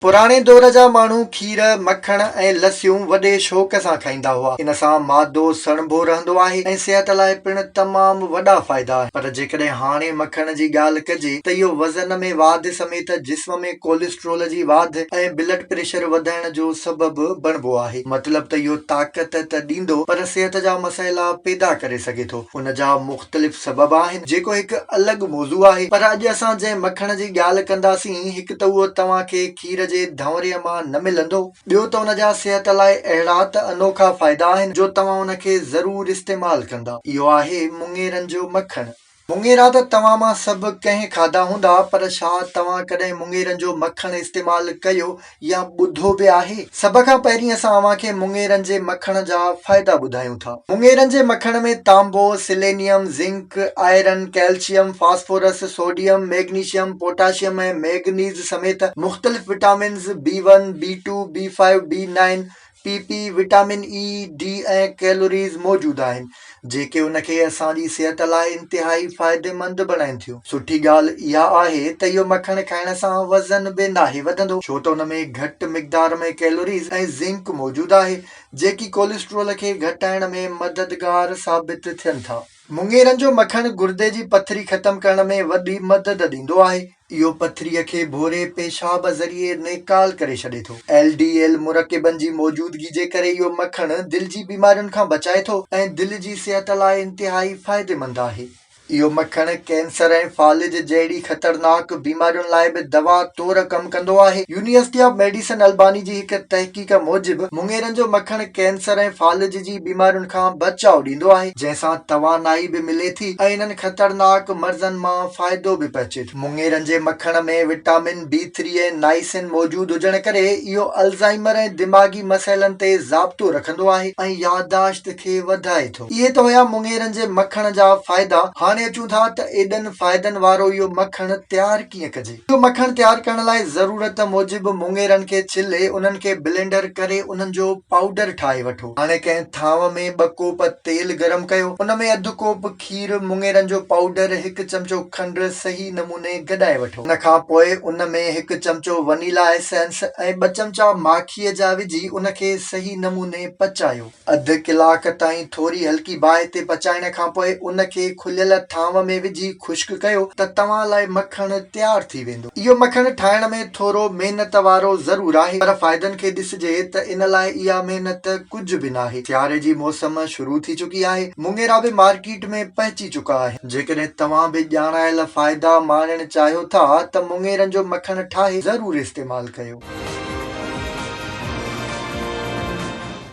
पुराणे दौर जा माण्हू खीर मखण ऐं लस्सियूं वॾे शौक़ सां खाईंदा हुआ। इन सां मादो सणभो रहंदो आहे ऐं सिहत लाइ पिणु तमामु वॾा फ़ाइदा आहिनि। पर जेकॾहिं हाणे मखण जी ॻाल्हि कजे त इहो वज़न में वाध समेत जिस्म में कोलेस्ट्रोल जी वाध ऐं ब्लड प्रेशर वधाइण जो सबबु बणिबो आहे। मतिलब त इहो ताक़त त ॾींदो पर सिहत जा मसइला पैदा करे सघे थो। उन जा मुख़्तलिफ़ सबब आहिनि जेको हिकु अलॻि मौज़ू आहे। पर अॼु असां जंहिं मखण जी ॻाल्हि कंदासीं हिकु त उहो तव्हांखे खीर जे धंवरे मां न मिलंदो। ॿियो त उन जा सिहत लाइ अहिड़ा त अनोखा फ़ाइदा आहिनि जो तव्हां उनखे ज़रूर इस्तेमालु कंदा। इहो आहे मुङेरनि जो मखण। मुङेरा त तव्हां मां सभु कंहिं खाधा हूंदा, पर छा तव्हां कॾहिं मुङेरनि जो मखण इस्तेमालु कयो या ॿुधो बि आहे? सभ खां पहिरीं असां अव्हांखे मुङेरनि जे मखण जा फ़ाइदा ॿुधायूं था। मुङेरनि जे मखण में तांबो, selenium, zinc, iron, calcium, phosphorus, sodium, magnesium, potassium ऐं मैग्नीज़ समेत मुख़्तलिफ़ vitamins B1, B2, B5, B9, PP, vitamin E, D ऐं कैलोरीज़ मौजूदु आहिनि जेके उनखे असांजी सिहत लाइ इंतिहाई फ़ाइदेमंद बणाइनि थियूं। सुठी ॻाल्हि इहा आहे त इहो मखण खाइण सां वज़न बि नाहे वधंदो, छो त उन में घटि मिक़दार में कैलोरीज़ ऐं ज़िंक मौजूदु आहे जेकी कोलेस्ट्रोल खे घटाइण में मददगार साबित थियनि था। मुङेरनि जो मखण गुर्दे जी पथरी ख़तमु करण में वॾी मदद ॾींदो आहे। इहो पथरीअ खे भोरे पेशाब ज़रिए नेकाल करे छॾे थो। LDL मुरकिबनि जी मौजूदगी जे करे इहो मखण दिलि जी बीमारियुनि खां बचाए थो ऐं दिलि जी सिहत लाइ इंतिहाई फ़ाइदेमंद आहे। इहो मखण कैंसर ऐं फालिज जहिड़ी ख़तरनाक बीमारियुनि लाइ बि दवा तौरु कमु कंदो आहे। यूनिवर्सिटी ऑफ मेडिसिन अल्बानी जी हिकु तहक़ीक़ मूजिबि मुङेरनि जो मखण कैंसर ऐं फालिज जी बीमारियुनि खां बचाव ॾींदो आहे, जंहिंसां तवानाई बि मिले थी ऐं इन्हनि ख़तरनाक मर्ज़नि मां फ़ाइदो बि पहुचे थो। मुङेरनि जे मखण में विटामिन B3 ऐं नाइसिन मौजूदु हुजण करे इहो अल्ज़ाइमर ऐं दिमाग़ी मसइलनि ते ज़ाब्तो रखंदो आहे ऐं याददाश्त खे वधाए थो। इहे त हुया मुङेरनि जे मखण जा फ़ाइदा। हाणे अचूं था त एॾनि फ़ाइदनि वारो इहो मखण तयारु कीअं कजे। इहो मखण तयारु करण लाइ ज़रूरत मूजिबि मुङेरनि खे छिले उन्हनि खे ब्लेंडर करे उन्हनि जो पाउडर ठाहे वठो। हाणे कंहिं थांव में 2 कोप तेल गरम कयो, उन में अधु कोप खीर, मुङेरनि जो पाउडर, 1 चमचो खंडु सही नमूने गॾाए वठो। उन खां पोइ उन में 1 चमचो वनीला एसेंस ऐं 2 चमचा माखीअ जा विझी उनखे सही नमूने पचायो। अधु कलाक ताईं थोरी हल्की बाहि ते पचाइण खां पोइ उनखे खुलियल थांव में विझी ख़ुश्क कयो त तव्हां लाइ मखण तयारु थी वेंदो। इहो मखण ठाहिण में थोरो महिनत वारो ज़रूर आहे, पर फ़ाइदनि खे ॾिसिजे त इन लाइ इहा महिनत कुझु बि नाहे। सियारे जी मौसम शुरू थी चुकी आहे, मुङेरा बि मार्केट में पहुची चुका आहिनि। जेकॾहिं तव्हां बि ॼाणायल फ़ाइदा माणणु चाहियो था त मुङेरनि जो मखण ठाहे ज़रूर इस्तेमालु कयो।